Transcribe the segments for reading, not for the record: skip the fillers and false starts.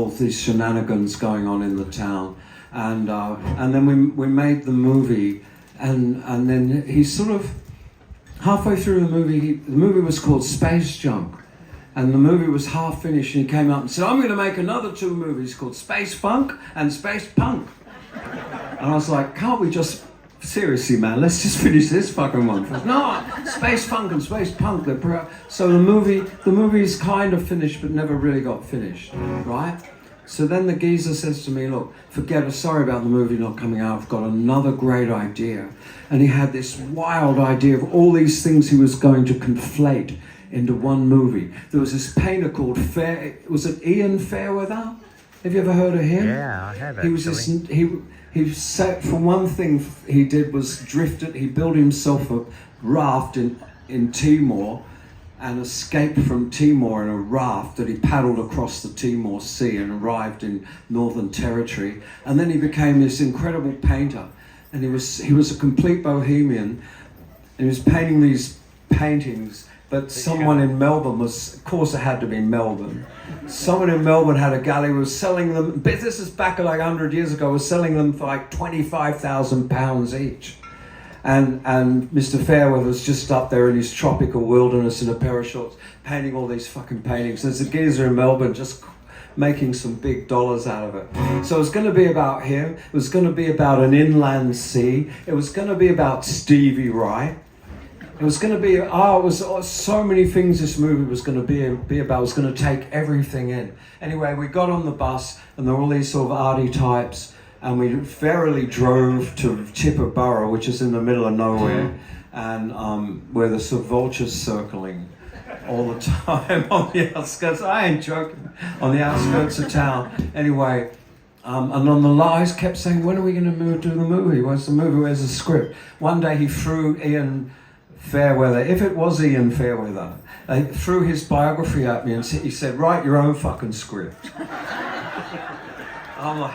all these shenanigans going on in the town, and then we made the movie, and then he sort of halfway through the movie was called Space Junk, and the movie was half finished, and he came up and said, "I'm going to make another 2 movies called Space Funk and Space Punk," and I was like, "Can't we just?" Seriously, man, let's just finish this fucking one first. No, Space Funk and Space Punk. So the movie's kind of finished, but never really got finished, right? So then the geezer says to me, "Look, forget it. Sorry about the movie not coming out. I've got another great idea." And he had this wild idea of all these things he was going to conflate into one movie. There was this painter called was it Ian Fairweather? Have you ever heard of him? Yeah, I have. He was this. He said, for one thing he did was he built himself a raft in Timor and escaped from Timor in a raft that he paddled across the Timor Sea and arrived in Northern Territory. And then he became this incredible painter. And he was a complete bohemian. And he was painting these paintings, but someone in Melbourne of course it had to be Melbourne. Someone in Melbourne had a gallery, was selling them, but this is back like 100 years ago, was selling them for like £25,000 each. And Mr. Fairweather's just up there in his tropical wilderness in a pair of shorts, painting all these fucking paintings. There's a geezer in Melbourne just making some big dollars out of it. So it was going to be about him, it was going to be about an inland sea, it was going to be about Stevie Wright. It was going to be, it was so many things this movie was going to be about. It was going to take everything in. Anyway, we got on the bus, and there were all these sort of arty types, and we verily drove to TIBOOBURRA, which is in the middle of nowhere, and where the sort of vultures circling all the time on the outskirts. I ain't joking. On the outskirts of town. Anyway, and on the lies kept saying, "When are we going to do the movie? Where's the movie? Where's the script?" One day he threw Ian Fairweather, if it was Ian Fairweather, threw his biography at me and he said, "Write your own fucking script." I'm like,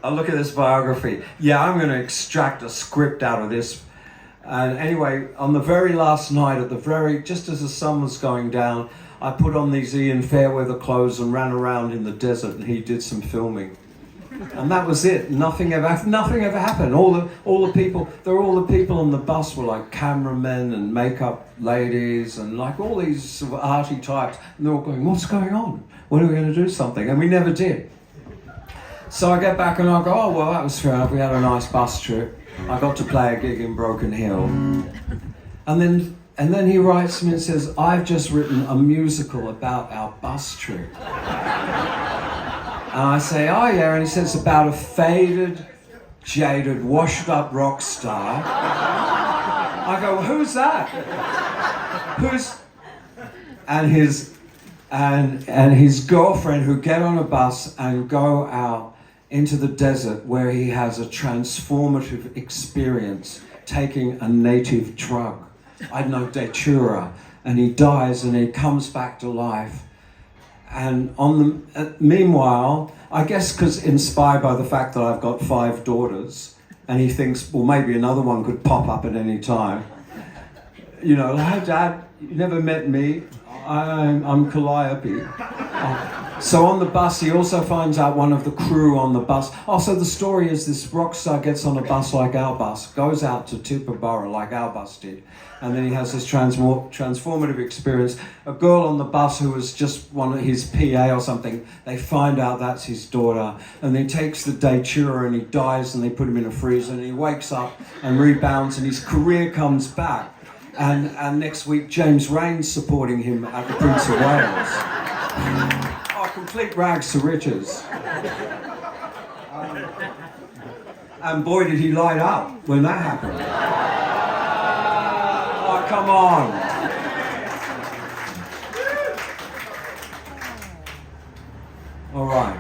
I look at this biography. Yeah, I'm going to extract a script out of this. And anyway, on the very last night, just as the sun was going down, I put on these Ian Fairweather clothes and ran around in the desert, and he did some filming. And that was it. Nothing ever happened. All the people on the bus were like cameramen and makeup ladies and like all these sort of arty types. And they're all going, "What's going on? When are we going to do something?" And we never did. So I get back and I go, "Oh, well, that was fair enough. We had a nice bus trip. I got to play a gig in Broken Hill." And then he writes me and says, "I've just written a musical about our bus trip." And I say, "Oh yeah," and he says, "It's about a faded, jaded, washed-up rock star." I go, "Well, who's that?" And his girlfriend, who get on a bus and go out into the desert where he has a transformative experience taking a native drug, I don't know, datura, and he dies and he comes back to life. And meanwhile, I guess because inspired by the fact that I've got 5 daughters, and he thinks, well, maybe another one could pop up at any time. You know, "Hi, Dad, you never met me. I'm Calliope." So on the bus, he also finds out one of the crew on the bus. So the story is this rock star gets on a bus like our bus, goes out to TIBOOBURRA like our bus did, and then he has this transformative experience. A girl on the bus who was just one of his PA or something, they find out that's his daughter, and he takes the datura and he dies, and they put him in a freezer, and he wakes up and rebounds, and his career comes back. And next week, James Rain's supporting him at the Prince of Wales. Complete rags to riches. And boy, did he light up when that happened. Oh, come on. All right.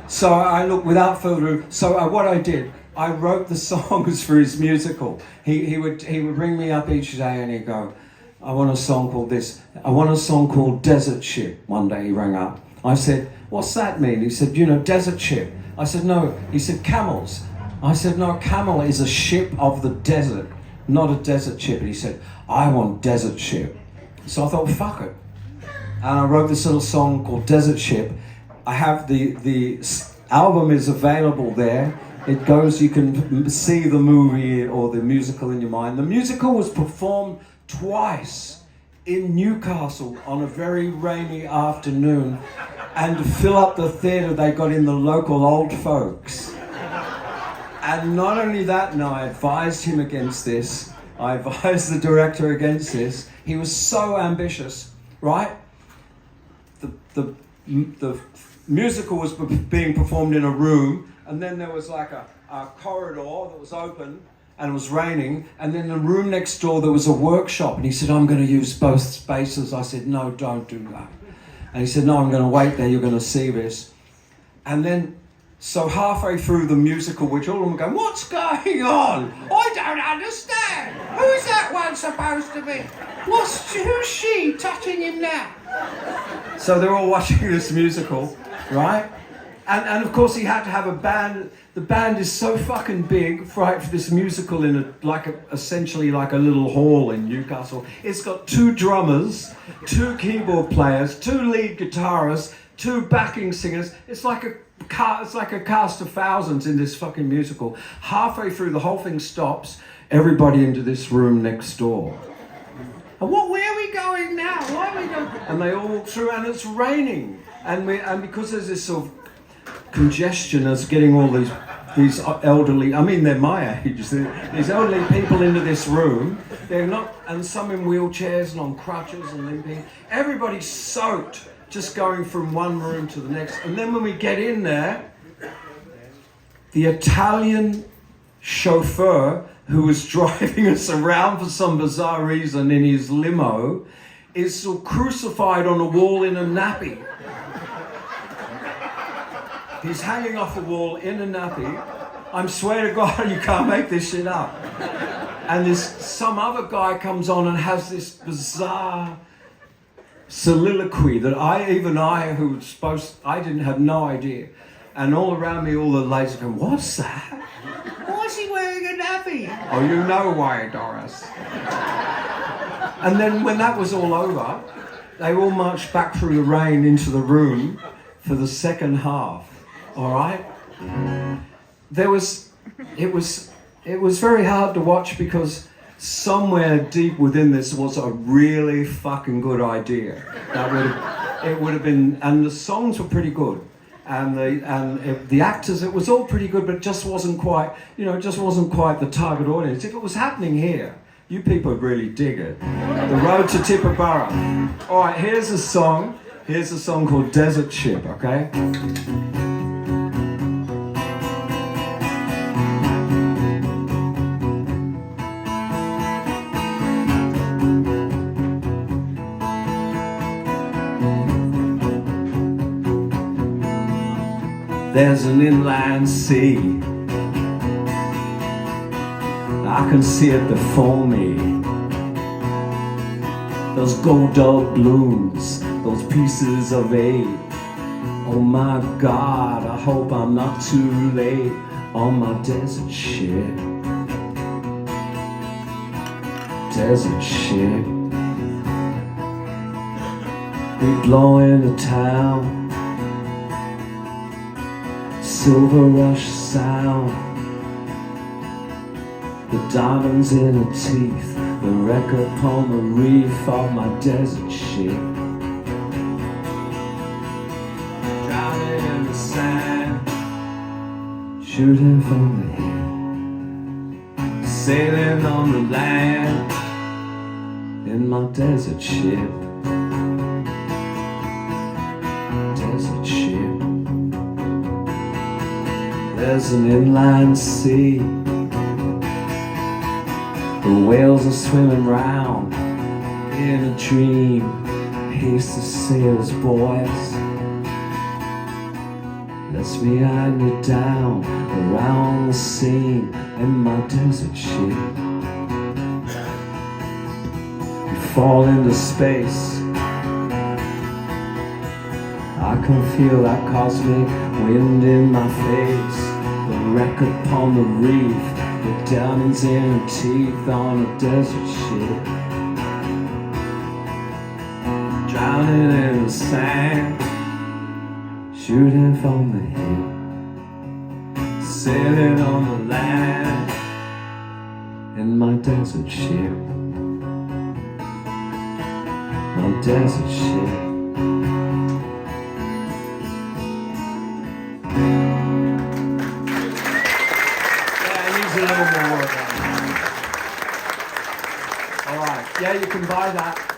So I look, without further ado, what I did, I wrote the songs for his musical. He would ring me up each day and he'd go, "I want a song called this. I want a song called Desert Ship." One day he rang up. I said, "What's that mean?" He said, "You know, desert ship." I said, "No." He said, "Camels." I said, "No, camel is a ship of the desert, not a desert ship." And he said, "I want Desert Ship." So I thought, fuck it. and I wrote this little song called Desert Ship. I have the album is available there. It goes, you can see the movie or the musical in your mind. The musical was performed twice in Newcastle on a very rainy afternoon, and to fill up the theatre they got in the local old folks. And not only that, no, I advised him against this. I advised the director against this. He was so ambitious, right? The musical was being performed in a room, and then there was like a corridor that was open, and it was raining, and then the room next door there was a workshop, and he said, I'm going to use both spaces. I said, no, don't do that. And he said, no, I'm going to wait there, you're going to see this. And then, so halfway through the musical, which all of them go, what's going on? I don't understand. Who's that one supposed to be? Who's she touching him now? So they're all watching this musical, right? And of course he had to have a band. The band is so fucking big for this musical in essentially like a little hall in Newcastle. It's got 2 drummers, 2 keyboard players, 2 lead guitarists, 2 backing singers. It's like a cast of thousands in this fucking musical. Halfway through, the whole thing stops. Everybody into this room next door. And where are we going now? Why are we going? And they all walk through, and it's raining. And because there's this sort of congestion as getting all these elderly, I mean, they're my age, these elderly people into this room. They're not, and some in wheelchairs and on crutches and limping. Everybody's soaked, just going from one room to the next. And then when we get in there, the Italian chauffeur who was driving us around for some bizarre reason in his limo is sort of crucified on a wall in a nappy. He's hanging off a wall in a nappy. I swear to God, you can't make this shit up. And some other guy comes on and has this bizarre soliloquy that I didn't have no idea. And all around me, all the ladies are going, what's that? Why is he wearing a nappy? Oh, you know why, Doris. And then when that was all over, they all marched back through the rain into the room for the second half. All right? It was very hard to watch because somewhere deep within this was a really fucking good idea. It would have been, and the songs were pretty good, and the actors, it was all pretty good, but it just wasn't quite, the target audience. If it was happening here, you people would really dig it. The Road to TIBOOBURRA. All right, here's a song. Here's a song called Desert Ship. Okay. There's an inland sea, I can see it before me. Those gold dog blooms, those pieces of eight. Oh my God, I hope I'm not too late on my desert ship. Desert ship. We blow into town, silver rush sound, the diamonds in her teeth, the wreck upon the reef of my desert ship. Drowning in the sand, shooting from the hip, sailing on the land in my desert ship. Desert ship. There's an inland sea, the whales are swimming round in a dream. Haste the sailors, boys, let's behind you down around the scene in my desert ship. We fall into space, I can feel that cosmic wind in my face. The wreck upon the reef, the diamonds in her teeth on a desert ship. drowning in the sand, shooting from the hill, sailing on the land in my desert ship, my desert ship. A little more. All right. Yeah, you can buy that.